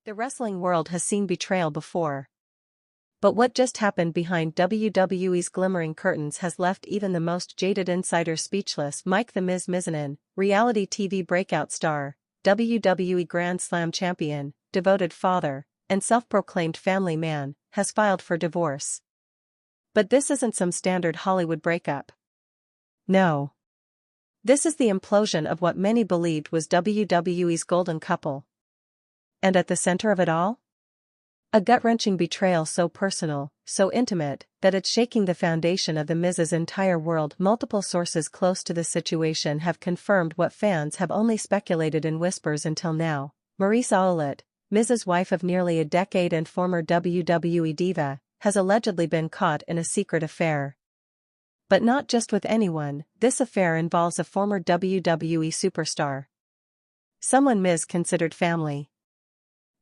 The wrestling world has seen betrayal before. But what just happened behind WWE's glimmering curtains has left even the most jaded insiders speechless. Mike "The Miz" Mizanin, reality TV breakout star, WWE Grand Slam champion, devoted father, and self-proclaimed family man, has filed for divorce. But this isn't some standard Hollywood breakup. No. This is the implosion of what many believed was WWE's golden couple. And at the center of it all? A gut-wrenching betrayal so personal, so intimate, that it's shaking the foundation of The Miz's entire world. Multiple sources close to the situation have confirmed what fans have only speculated in whispers until now. Maryse Ouellet, Miz's wife of nearly a decade and former WWE diva, has allegedly been caught in a secret affair. But not just with anyone, this affair involves a former WWE superstar. Someone Miz considered family.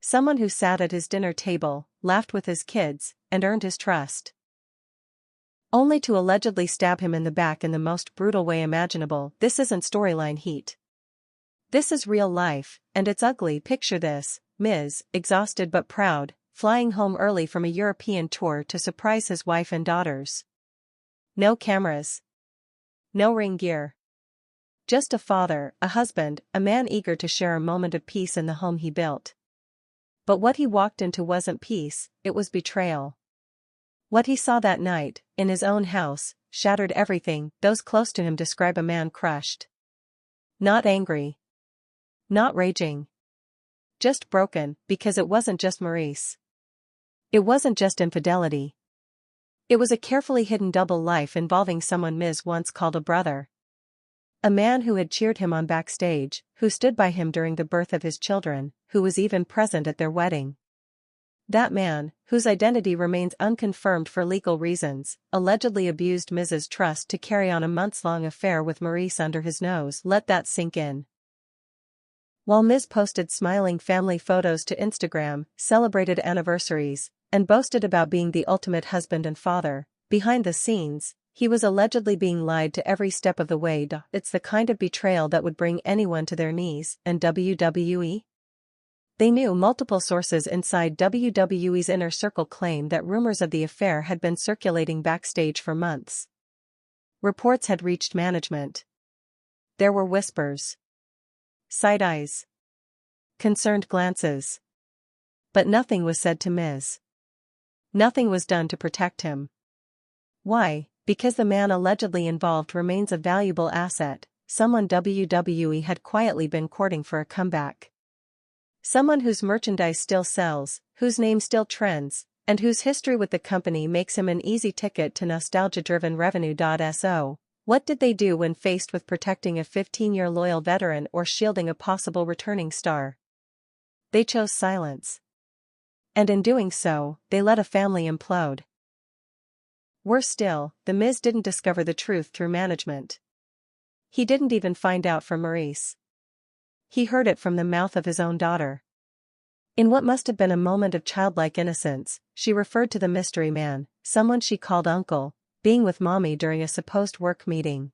Someone who sat at his dinner table, laughed with his kids, and earned his trust. Only to allegedly stab him in the back in the most brutal way imaginable. This isn't storyline heat. This is real life, and it's ugly. Picture this: Miz, exhausted but proud, flying home early from a European tour to surprise his wife and daughters. No cameras. No ring gear. Just a father, a husband, a man eager to share a moment of peace in the home he built. But what he walked into wasn't peace, it was betrayal. What he saw that night, in his own house, shattered everything. Those close to him describe a man crushed. Not angry. Not raging. Just broken, because it wasn't just Maryse. It wasn't just infidelity. It was a carefully hidden double life involving someone Miz once called a brother. A man who had cheered him on backstage, who stood by him during the birth of his children, who was even present at their wedding. That man, whose identity remains unconfirmed for legal reasons, allegedly abused Miz's trust to carry on a months-long affair with Maryse under his nose. Let that sink in. While Miz posted smiling family photos to Instagram, celebrated anniversaries, and boasted about being the ultimate husband and father, behind the scenes, he was allegedly being lied to every step of the way. It's the kind of betrayal that would bring anyone to their knees. And WWE? They knew. Multiple sources inside WWE's inner circle claim that rumors of the affair had been circulating backstage for months. Reports had reached management. There were whispers. Side eyes. Concerned glances. But nothing was said to Miz. Nothing was done to protect him. Why? Because the man allegedly involved remains a valuable asset, someone WWE had quietly been courting for a comeback. Someone whose merchandise still sells, whose name still trends, and whose history with the company makes him an easy ticket to nostalgia-driven revenue. So, what did they do when faced with protecting a 15-year loyal veteran or shielding a possible returning star? They chose silence. And in doing so, they let a family implode. Worse still, The Miz didn't discover the truth through management. He didn't even find out from Maryse. He heard it from the mouth of his own daughter. In what must have been a moment of childlike innocence, she referred to the mystery man, someone she called uncle, being with mommy during a supposed work meeting.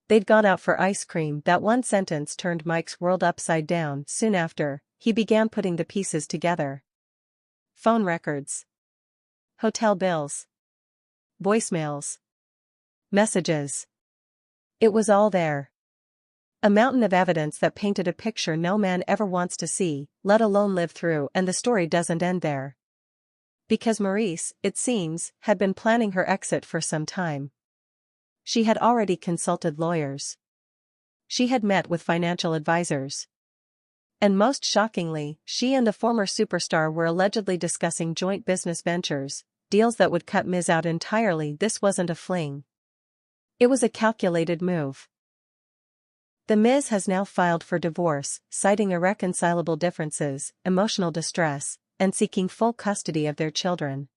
They'd gone out for ice cream. That one sentence turned Mike's world upside down. Soon after, he began putting the pieces together. Phone records. Hotel bills. Voicemails. Messages. It was all there. A mountain of evidence that painted a picture no man ever wants to see, let alone live through. And the story doesn't end there. Because Maryse, it seems, had been planning her exit for some time. She had already consulted lawyers. She had met with financial advisors. And most shockingly, she and the former superstar were allegedly discussing joint business ventures, deals that would cut Miz out entirely. This wasn't a fling. It was a calculated move. The Miz has now filed for divorce, citing irreconcilable differences, emotional distress, and seeking full custody of their children.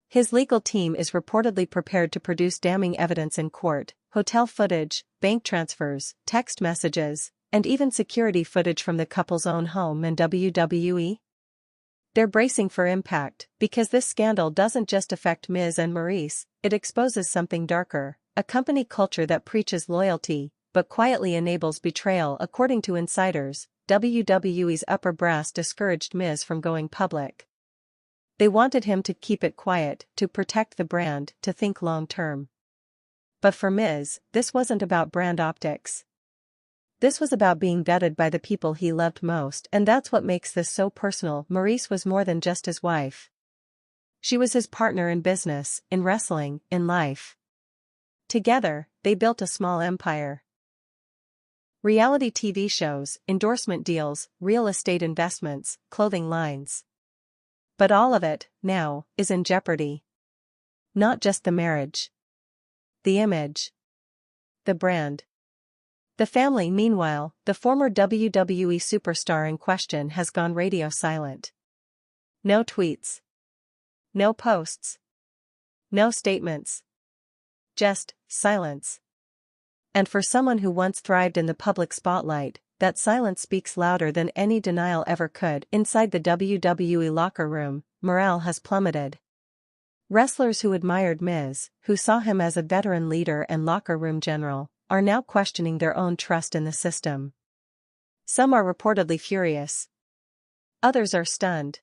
His legal team is reportedly prepared to produce damning evidence in court: hotel footage, bank transfers, text messages, and even security footage from the couple's own home. And WWE? They're bracing for impact, because this scandal doesn't just affect Miz and Maryse, it exposes something darker, a company culture that preaches loyalty, but quietly enables betrayal. According to insiders, WWE's upper brass discouraged Miz from going public. They wanted him to keep it quiet, to protect the brand, to think long-term. But for Miz, this wasn't about brand optics. This was about being gutted by the people he loved most, and that's what makes this so personal. Maryse was more than just his wife. She was his partner in business, in wrestling, in life. Together, they built a small empire. Reality TV shows, endorsement deals, real estate investments, clothing lines. But all of it, now, is in jeopardy. Not just the marriage. The image. The brand. The family. Meanwhile, the former WWE superstar in question has gone radio silent. No tweets. No posts. No statements. Just silence. And for someone who once thrived in the public spotlight, that silence speaks louder than any denial ever could. Inside the WWE locker room, morale has plummeted. Wrestlers who admired Miz, who saw him as a veteran leader and locker room general, are now questioning their own trust in the system. Some are reportedly furious. Others are stunned.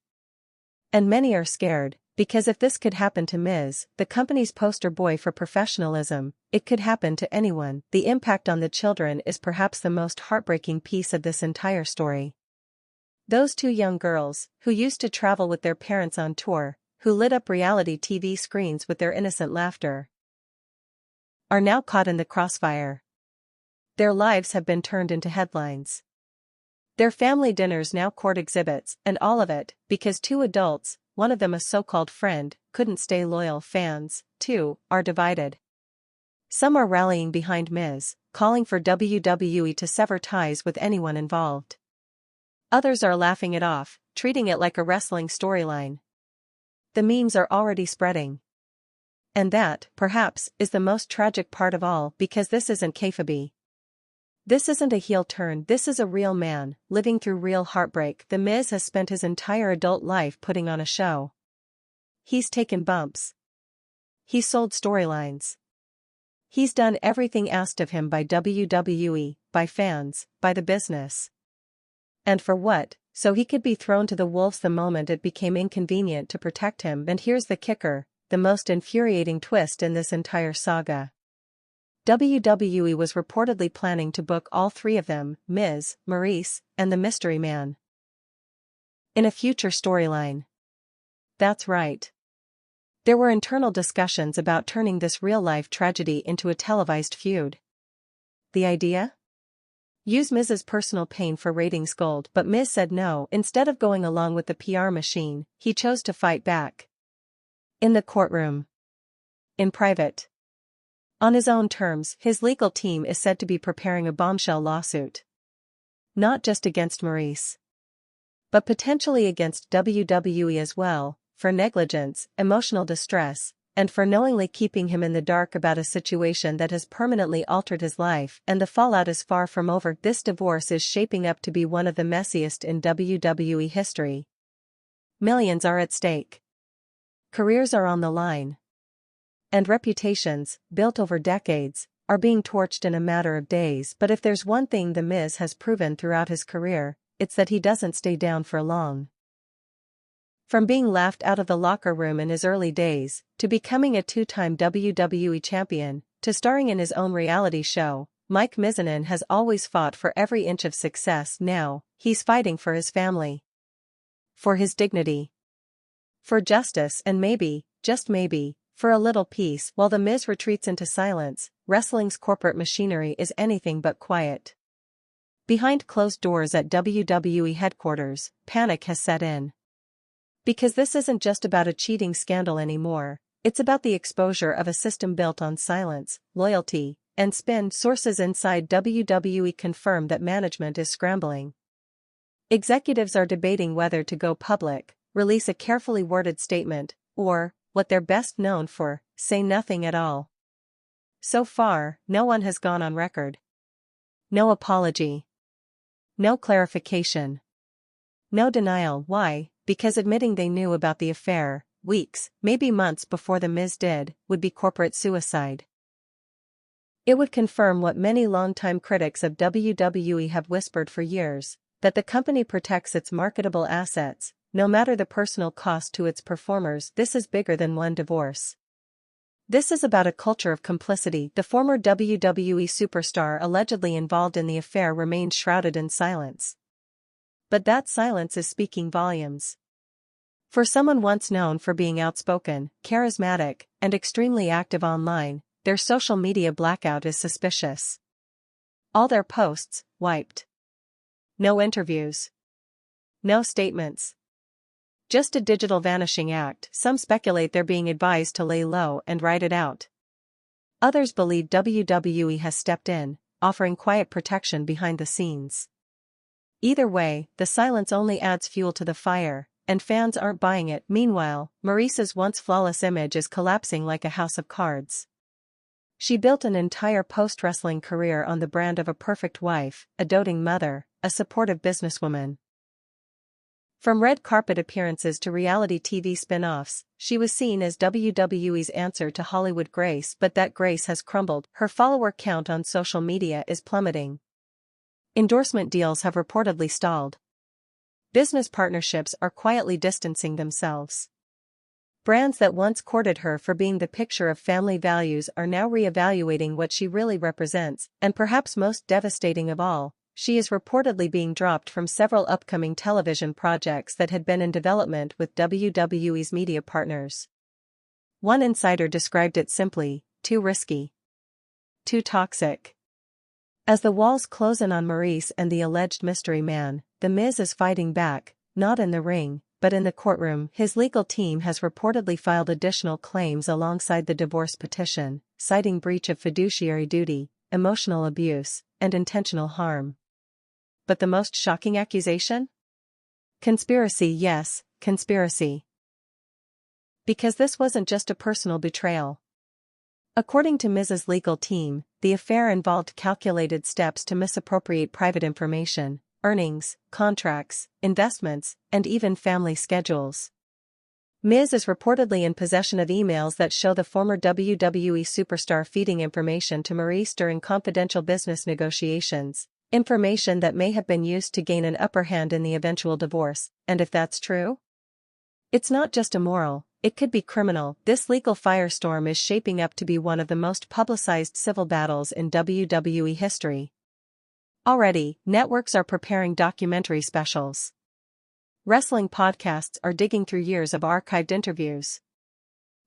And many are scared, because if this could happen to Miz, the company's poster boy for professionalism, it could happen to anyone. The impact on the children is perhaps the most heartbreaking piece of this entire story. Those two young girls, who used to travel with their parents on tour, who lit up reality TV screens with their innocent laughter, are now caught in the crossfire. Their lives have been turned into headlines. Their family dinners now court exhibits, and all of it, because two adults, one of them a so-called friend, couldn't stay loyal. Fans, too, are divided. Some are rallying behind Miz, calling for WWE to sever ties with anyone involved. Others are laughing it off, treating it like a wrestling storyline. The memes are already spreading. And that, perhaps, is the most tragic part of all, because this isn't kayfabe. This isn't a heel turn, this is a real man, living through real heartbreak. The Miz has spent his entire adult life putting on a show. He's taken bumps. He's sold storylines. He's done everything asked of him by WWE, by fans, by the business. And for what? So he could be thrown to the wolves the moment it became inconvenient to protect him. And here's the kicker, the most infuriating twist in this entire saga. WWE was reportedly planning to book all three of them, Miz, Maryse, and the Mystery Man, in a future storyline. That's right. There were internal discussions about turning this real-life tragedy into a televised feud. The idea? Use Miz's personal pain for ratings gold, but Miz said no. Instead of going along with the PR machine, he chose to fight back. In the courtroom. In private. On his own terms. His legal team is said to be preparing a bombshell lawsuit. Not just against Maryse, but potentially against WWE as well, for negligence, emotional distress, and for knowingly keeping him in the dark about a situation that has permanently altered his life. And the fallout is far from over. This divorce is shaping up to be one of the messiest in WWE history. Millions are at stake. Careers are on the line. And reputations, built over decades, are being torched in a matter of days. But if there's one thing The Miz has proven throughout his career, it's that he doesn't stay down for long. From being laughed out of the locker room in his early days, to becoming a two-time WWE champion, to starring in his own reality show, Mike Mizanin has always fought for every inch of success. Now, he's fighting for his family. For his dignity. For justice and maybe, just maybe, for a little peace. While The Miz retreats into silence, wrestling's corporate machinery is anything but quiet. Behind closed doors at WWE headquarters, panic has set in. Because this isn't just about a cheating scandal anymore, it's about the exposure of a system built on silence, loyalty, and spin. Sources inside WWE confirm that management is scrambling. Executives are debating whether to go public, release a carefully worded statement, or, what they're best known for, say nothing at all. So far, no one has gone on record. No apology. No clarification. No denial. Why? Because admitting they knew about the affair, weeks, maybe months before The Miz did, would be corporate suicide. It would confirm what many longtime critics of WWE have whispered for years, that the company protects its marketable assets, no matter the personal cost to its performers. This is bigger than one divorce. This is about a culture of complicity. The former WWE superstar allegedly involved in the affair remained shrouded in silence. But that silence is speaking volumes. For someone once known for being outspoken, charismatic, and extremely active online, their social media blackout is suspicious. All their posts, wiped. No interviews. No statements. Just a digital vanishing act. Some speculate they're being advised to lay low and ride it out. Others believe WWE has stepped in, offering quiet protection behind the scenes. Either way, the silence only adds fuel to the fire, and fans aren't buying it. Meanwhile, Maryse's once flawless image is collapsing like a house of cards. She built an entire post-wrestling career on the brand of a perfect wife, a doting mother, a supportive businesswoman. From red carpet appearances to reality TV spin-offs, she was seen as WWE's answer to Hollywood grace, but that grace has crumbled. Her follower count on social media is plummeting. Endorsement deals have reportedly stalled. Business partnerships are quietly distancing themselves. Brands that once courted her for being the picture of family values are now re-evaluating what she really represents, and perhaps most devastating of all, she is reportedly being dropped from several upcoming television projects that had been in development with WWE's media partners. One insider described it simply: too risky. Too toxic. As the walls close in on Maryse and the alleged mystery man, The Miz is fighting back, not in the ring, but in the courtroom. His legal team has reportedly filed additional claims alongside the divorce petition, citing breach of fiduciary duty, emotional abuse, and intentional harm. But the most shocking accusation? Conspiracy. Yes, conspiracy. Because this wasn't just a personal betrayal. According to Miz's legal team, the affair involved calculated steps to misappropriate private information, earnings, contracts, investments, and even family schedules. Miz is reportedly in possession of emails that show the former WWE superstar feeding information to Maryse during confidential business negotiations, information that may have been used to gain an upper hand in the eventual divorce. And if that's true, it's not just immoral, it could be criminal. This legal firestorm is shaping up to be one of the most publicized civil battles in WWE history. Already, networks are preparing documentary specials. Wrestling podcasts are digging through years of archived interviews.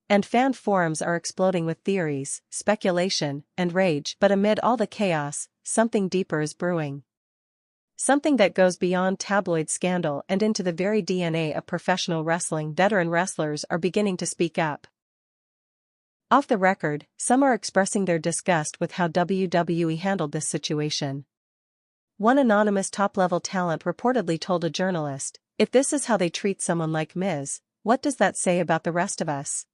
And fan forums are exploding with theories, speculation, and rage. But amid all the chaos, something deeper is brewing. Something that goes beyond tabloid scandal and into the very DNA of professional wrestling. Veteran wrestlers are beginning to speak up. Off the record, some are expressing their disgust with how WWE handled this situation. One anonymous top-level talent reportedly told a journalist, "If this is how they treat someone like Miz, what does that say about the rest of us?"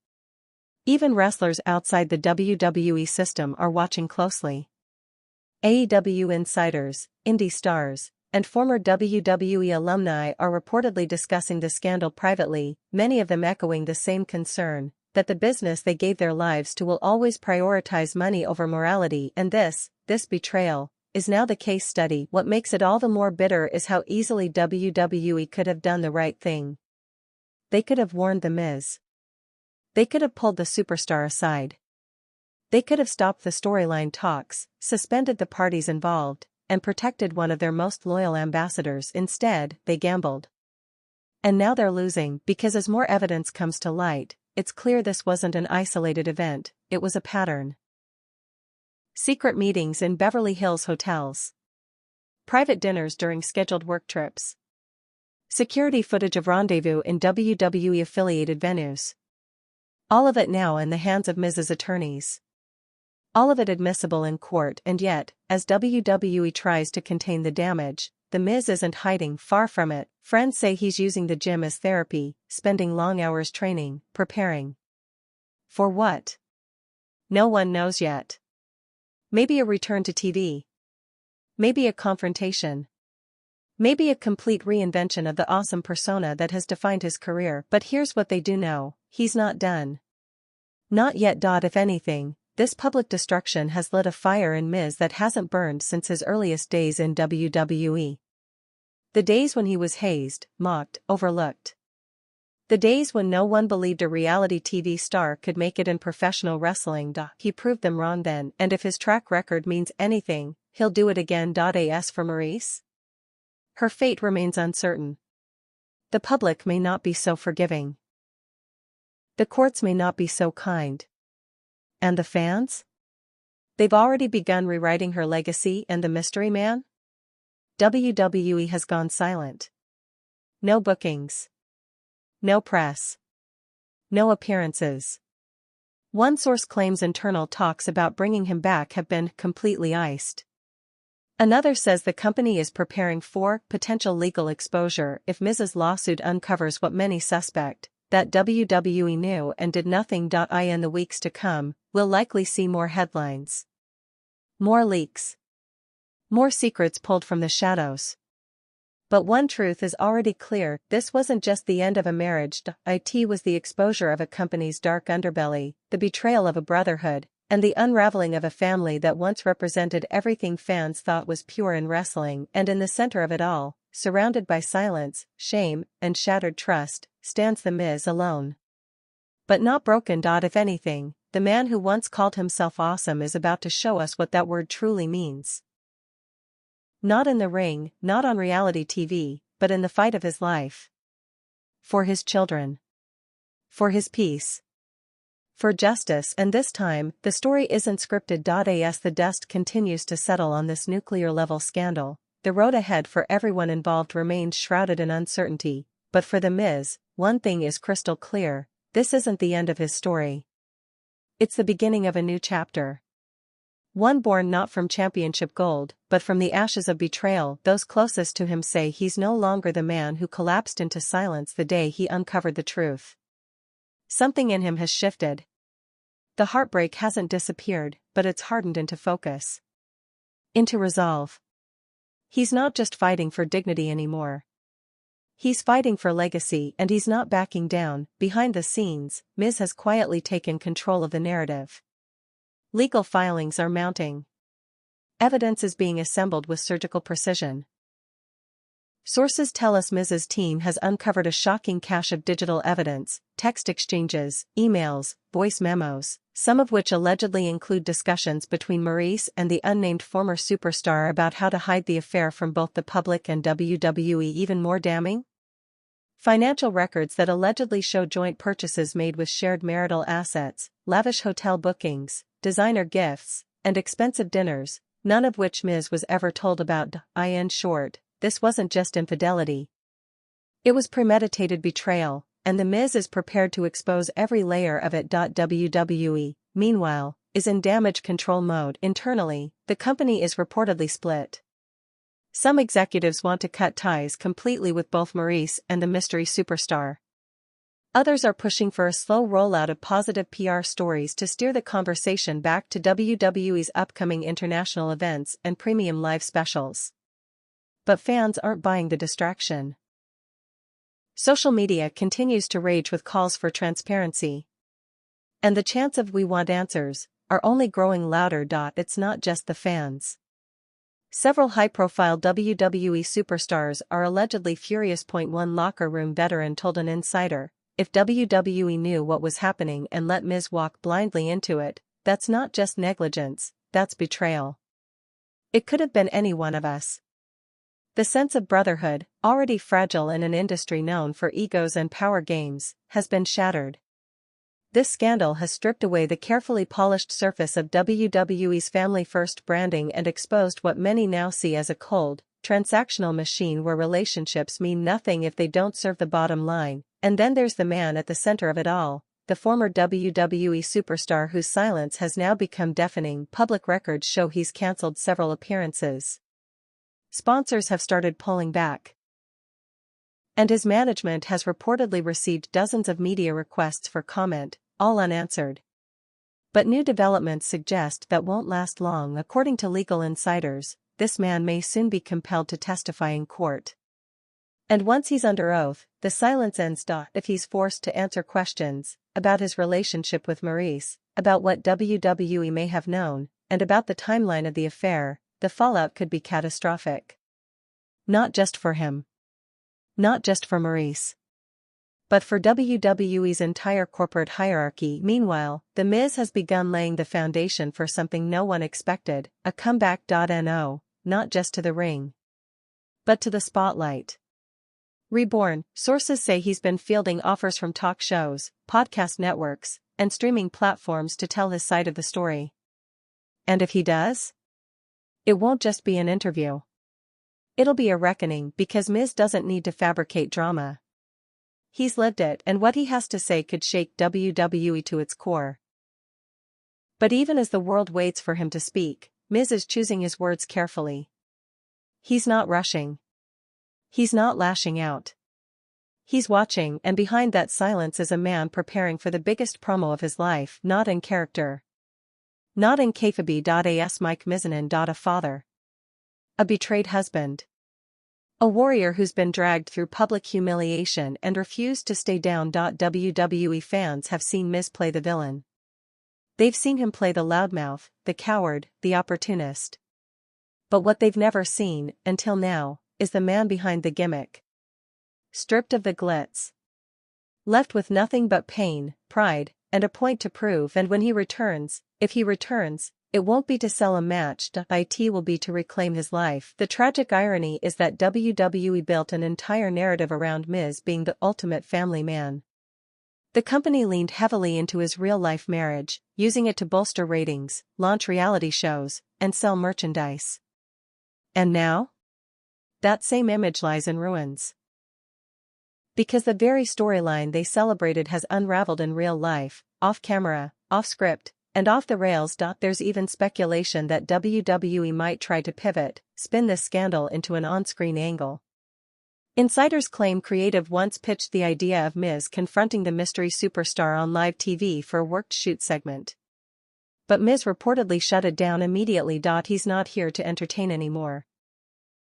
Even wrestlers outside the WWE system are watching closely. AEW insiders, indie stars, and former WWE alumni are reportedly discussing the scandal privately, many of them echoing the same concern, that the business they gave their lives to will always prioritize money over morality. And this betrayal, is now the case study. What makes it all the more bitter is how easily WWE could have done the right thing. They could have warned The Miz. They could have pulled the superstar aside. They could have stopped the storyline talks, suspended the parties involved, and protected one of their most loyal ambassadors. Instead, they gambled. And now they're losing, because as more evidence comes to light, it's clear this wasn't an isolated event, it was a pattern. Secret meetings in Beverly Hills hotels. Private dinners during scheduled work trips. Security footage of rendezvous in WWE-affiliated venues. All of it now in the hands of Miz's attorneys. All of it admissible in court. And yet, as WWE tries to contain the damage, The Miz isn't hiding. Far from it. Friends say he's using the gym as therapy, spending long hours training, preparing. For what? No one knows yet. Maybe a return to TV. Maybe a confrontation. Maybe a complete reinvention of the awesome persona that has defined his career. But here's what they do know: he's not done. Not yet. If anything, this public destruction has lit a fire in Miz that hasn't burned since his earliest days in WWE. The days when he was hazed, mocked, overlooked. The days when no one believed a reality TV star could make it in professional wrestling. He proved them wrong then, and if his track record means anything, he'll do it again. As for Maurice, her fate remains uncertain. The public may not be so forgiving. The courts may not be so kind. And the fans? They've already begun rewriting her legacy and the mystery man? WWE has gone silent. No bookings. No press. No appearances. One source claims internal talks about bringing him back have been completely iced. Another says the company is preparing for potential legal exposure if Miz's lawsuit uncovers what many suspect, that WWE knew and did nothing. In the weeks to come, we'll likely see more headlines. More leaks. More secrets pulled from the shadows. But one truth is already clear: this wasn't just the end of a marriage. It was the exposure of a company's dark underbelly, the betrayal of a brotherhood, and the unraveling of a family that once represented everything fans thought was pure in wrestling. And in the center of it all, surrounded by silence, shame, and shattered trust, stands The Miz alone. But not broken. If anything, the man who once called himself awesome is about to show us what that word truly means. Not in the ring, not on reality TV, but in the fight of his life. For his children. For his peace. For justice. And this time, the story isn't scripted. As the dust continues to settle on this nuclear-level scandal, the road ahead for everyone involved remains shrouded in uncertainty. But for The Miz, one thing is crystal clear: this isn't the end of his story. It's the beginning of a new chapter. One born not from championship gold, but from the ashes of betrayal. Those closest to him say he's no longer the man who collapsed into silence the day he uncovered the truth. Something in him has shifted. The heartbreak hasn't disappeared, but it's hardened into focus. Into resolve. He's not just fighting for dignity anymore. He's fighting for legacy, and he's not backing down. Behind the scenes, Miz has quietly taken control of the narrative. Legal filings are mounting. Evidence is being assembled with surgical precision. Sources tell us Miz's team has uncovered a shocking cache of digital evidence, text exchanges, emails, voice memos, some of which allegedly include discussions between Maurice and the unnamed former superstar about how to hide the affair from both the public and WWE. Even more damning? Financial records that allegedly show joint purchases made with shared marital assets, lavish hotel bookings, designer gifts, and expensive dinners, none of which Miz was ever told about. In short, this wasn't just infidelity. It was premeditated betrayal, and The Miz is prepared to expose every layer of it. WWE, meanwhile, is in damage control mode. Internally, the company is reportedly split. Some executives want to cut ties completely with both Maurice and the mystery superstar. Others are pushing for a slow rollout of positive PR stories to steer the conversation back to WWE's upcoming international events and premium live specials. But fans aren't buying the distraction. Social media continues to rage with calls for transparency. And the chants of "we want answers" are only growing louder. It's not just the fans. Several high-profile WWE superstars are allegedly furious. One locker room veteran told an insider, "If WWE knew what was happening and let Miz walk blindly into it, that's not just negligence, that's betrayal. It could have been any one of us." The sense of brotherhood, already fragile in an industry known for egos and power games, has been shattered. This scandal has stripped away the carefully polished surface of WWE's family-first branding and exposed what many now see as a cold, transactional machine where relationships mean nothing if they don't serve the bottom line. And then there's the man at the center of it all, the former WWE superstar whose silence has now become deafening. Public records show he's cancelled several appearances. Sponsors have started pulling back. And his management has reportedly received dozens of media requests for comment, all unanswered. But new developments suggest that won't last long. According to legal insiders, this man may soon be compelled to testify in court. And once he's under oath, the silence ends. If he's forced to answer questions about his relationship with Maurice, about what WWE may have known, and about the timeline of the affair, the fallout could be catastrophic. Not just for him. Not just for Maurice. But for WWE's entire corporate hierarchy. Meanwhile, The Miz has begun laying the foundation for something no one expected, a comeback. No, not just to the ring, but to the spotlight. Reborn, sources say he's been fielding offers from talk shows, podcast networks, and streaming platforms to tell his side of the story. And if he does? It won't just be an interview. It'll be a reckoning, because Miz doesn't need to fabricate drama. He's lived it, and what he has to say could shake WWE to its core. But even as the world waits for him to speak, Miz is choosing his words carefully. He's not rushing. He's not lashing out. He's watching, and behind that silence is a man preparing for the biggest promo of his life, not in character. Not in kayfabe. As Mike Mizanin. A father. A betrayed husband. A warrior who's been dragged through public humiliation and refused to stay down. WWE fans have seen Miz play the villain. They've seen him play the loudmouth, the coward, the opportunist. But what they've never seen, until now, is the man behind the gimmick. Stripped of the glitz. Left with nothing but pain, pride, and a point to prove. And when he returns, if he returns, it won't be to sell a match. It will be to reclaim his life. The tragic irony is that WWE built an entire narrative around Miz being the ultimate family man. The company leaned heavily into his real-life marriage, using it to bolster ratings, launch reality shows, and sell merchandise. And now? That same image lies in ruins. Because the very storyline they celebrated has unraveled in real life, off-camera, off-script, and off the rails. There's even speculation that WWE might try to pivot, spin this scandal into an on-screen angle. Insiders claim creative once pitched the idea of Miz confronting the mystery superstar on live TV for a worked shoot segment. But Miz reportedly shut it down immediately. He's not here to entertain anymore.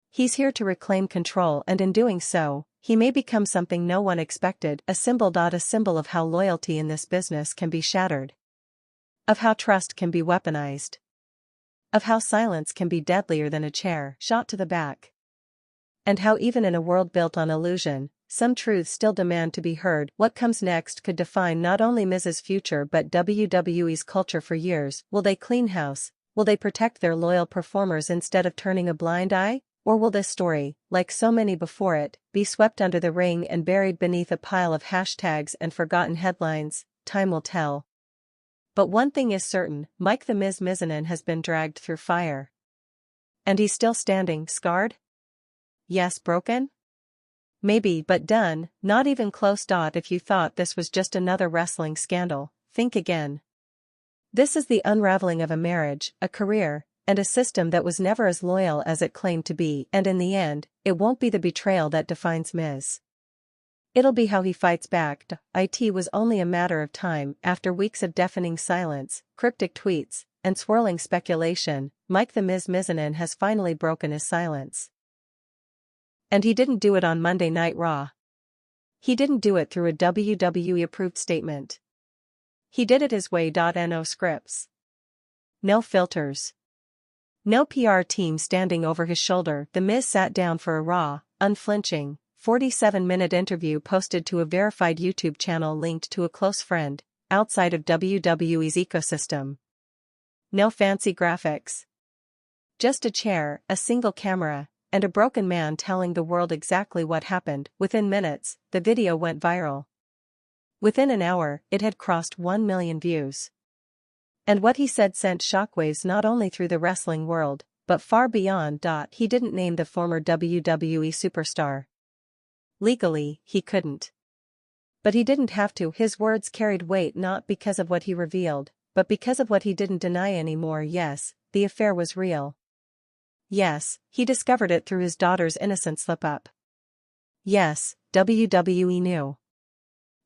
He's here to reclaim control, and in doing so, he may become something no one expected, a symbol of how loyalty in this business can be shattered. Of how trust can be weaponized. Of how silence can be deadlier than a chair shot to the back. And how even in a world built on illusion, some truths still demand to be heard. What comes next could define not only Miz's future but WWE's culture for years. Will they clean house? Will they protect their loyal performers instead of turning a blind eye? Or will this story, like so many before it, be swept under the ring and buried beneath a pile of hashtags and forgotten headlines? Time will tell. But one thing is certain, Mike "The Miz" Mizanin has been dragged through fire. And he's still standing, scarred? Yes, broken? Maybe, but done, not even close. If you thought this was just another wrestling scandal, think again. This is the unraveling of a marriage, a career, and a system that was never as loyal as it claimed to be, and in the end, it won't be the betrayal that defines Miz. It'll be how he fights back. It was only a matter of time. After weeks of deafening silence, cryptic tweets, and swirling speculation, Mike "The Miz" Mizanin has finally broken his silence. And he didn't do it on Monday Night Raw. He didn't do it through a WWE-approved statement. He did it his way. No scripts. No filters. No PR team standing over his shoulder. The Miz sat down for a raw, unflinching, 47-minute interview posted to a verified YouTube channel linked to a close friend, outside of WWE's ecosystem. No fancy graphics. Just a chair, a single camera, and a broken man telling the world exactly what happened. Within minutes, the video went viral. Within an hour, it had crossed 1 million views. And what he said sent shockwaves not only through the wrestling world, but far beyond. He didn't name the former WWE superstar. Legally, he couldn't. But he didn't have to. His words carried weight not because of what he revealed, but because of what he didn't deny anymore. Yes, the affair was real. Yes, he discovered it through his daughter's innocent slip-up. Yes, WWE knew.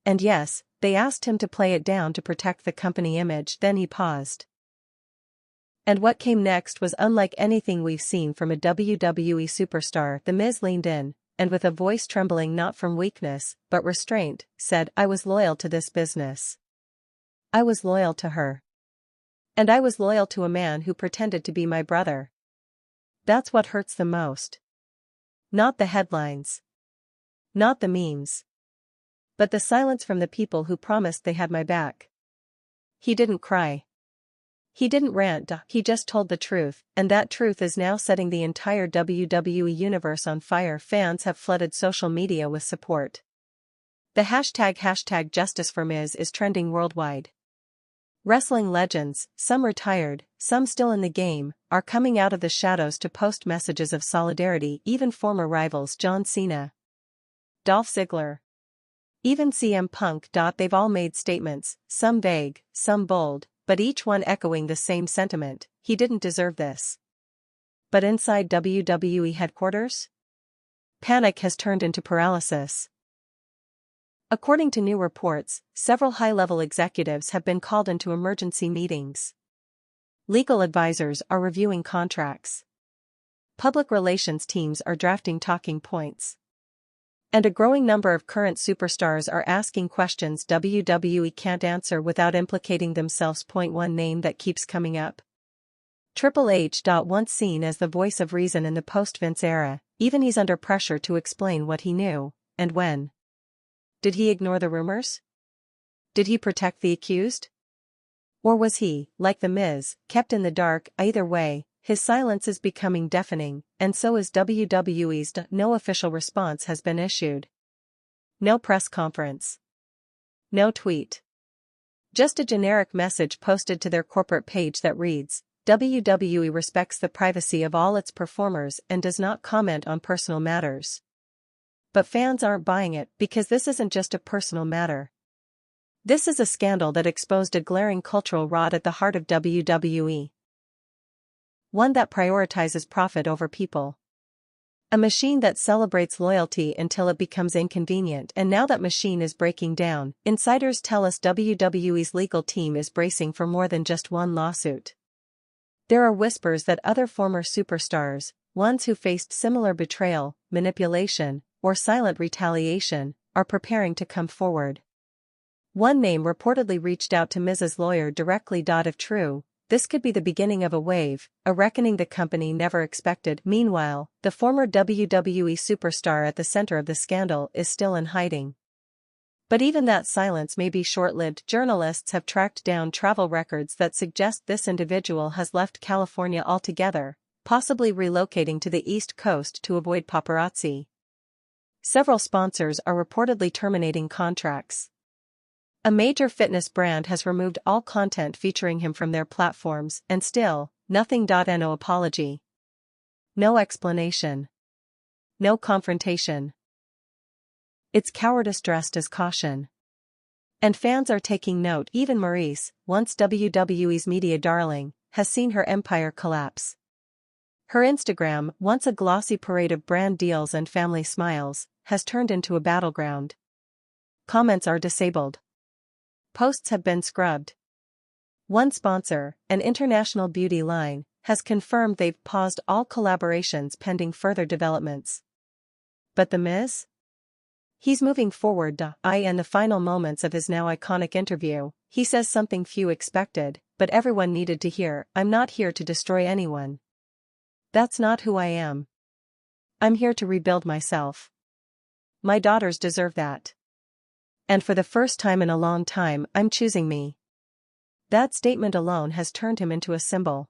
And yes, they asked him to play it down to protect the company image. Then he paused. And what came next was unlike anything we've seen from a WWE superstar. The Miz leaned in, and with a voice trembling not from weakness, but restraint, said, "I was loyal to this business. I was loyal to her. And I was loyal to a man who pretended to be my brother. That's what hurts the most. Not the headlines. Not the memes. But the silence from the people who promised they had my back. He didn't cry. He didn't rant, he just told the truth, and that truth is now setting the entire WWE universe on fire. Fans have flooded social media with support. The hashtag Justice for Miz is trending worldwide. Wrestling legends, some retired, some still in the game, are coming out of the shadows to post messages of solidarity. Even former rivals John Cena, Dolph Ziggler, even CM Punk. They've all made statements, some vague, some bold, but each one echoing the same sentiment: he didn't deserve this. But inside WWE headquarters, panic has turned into paralysis. According to new reports, several high-level executives have been called into emergency meetings. Legal advisors are reviewing contracts. Public relations teams are drafting talking points. And a growing number of current superstars are asking questions WWE can't answer without implicating themselves. One name that keeps coming up: Triple H. Once seen as the voice of reason in the post-Vince era, even he's under pressure to explain what he knew, and when. Did he ignore the rumors? Did he protect the accused? Or was he, like The Miz, kept in the dark? Either way, his silence is becoming deafening, and so is WWE's. No official response has been issued. No press conference. No tweet. Just a generic message posted to their corporate page that reads, WWE respects the privacy of all its performers and does not comment on personal matters. But fans aren't buying it, because this isn't just a personal matter. This is a scandal that exposed a glaring cultural rot at the heart of WWE. One that prioritizes profit over people. A machine that celebrates loyalty until it becomes inconvenient, and now that machine is breaking down. Insiders tell us WWE's legal team is bracing for more than just one lawsuit. There are whispers that other former superstars, ones who faced similar betrayal, manipulation, or silent retaliation, are preparing to come forward. One name reportedly reached out to Miz's lawyer directly. If true, this could be the beginning of a wave, a reckoning the company never expected. Meanwhile, the former WWE superstar at the center of the scandal is still in hiding. But even that silence may be short-lived. Journalists have tracked down travel records that suggest this individual has left California altogether, possibly relocating to the East Coast to avoid paparazzi. Several sponsors are reportedly terminating contracts. A major fitness brand has removed all content featuring him from their platforms, and still, nothing. No apology. No explanation. No confrontation. It's cowardice dressed as caution. And fans are taking note. Even Maurice, once WWE's media darling, has seen her empire collapse. Her Instagram, once a glossy parade of brand deals and family smiles, has turned into a battleground. Comments are disabled. Posts have been scrubbed. One sponsor, an international beauty line, has confirmed they've paused all collaborations pending further developments. But The Miz? He's moving forward. In the final moments of his now iconic interview, he says something few expected, but everyone needed to hear: I'm not here to destroy anyone. That's not who I am. I'm here to rebuild myself. My daughters deserve that. And for the first time in a long time, I'm choosing me. That statement alone has turned him into a symbol.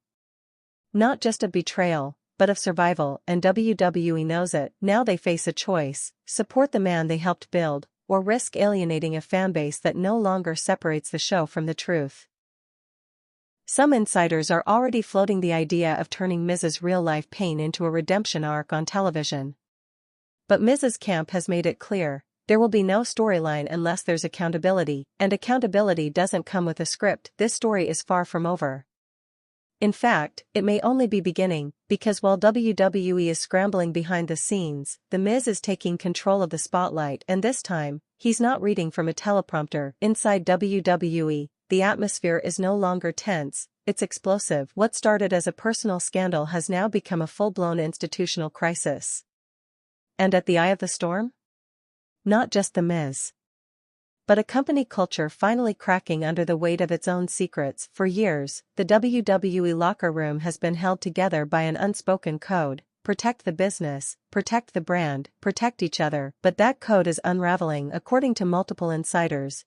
Not just of betrayal, but of survival, and WWE knows it. Now they face a choice: support the man they helped build, or risk alienating a fanbase that no longer separates the show from the truth. Some insiders are already floating the idea of turning Miz's real-life pain into a redemption arc on television. But Miz's camp has made it clear: there will be no storyline unless there's accountability, and accountability doesn't come with a script. This story is far from over. In fact, it may only be beginning, because while WWE is scrambling behind the scenes, The Miz is taking control of the spotlight, and this time, he's not reading from a teleprompter. Inside WWE, the atmosphere is no longer tense, it's explosive. What started as a personal scandal has now become a full-blown institutional crisis. And at the eye of the storm? Not just The Miz, but a company culture finally cracking under the weight of its own secrets. For years, the WWE locker room has been held together by an unspoken code, protect the business, protect the brand, protect each other, but that code is unraveling according to multiple insiders.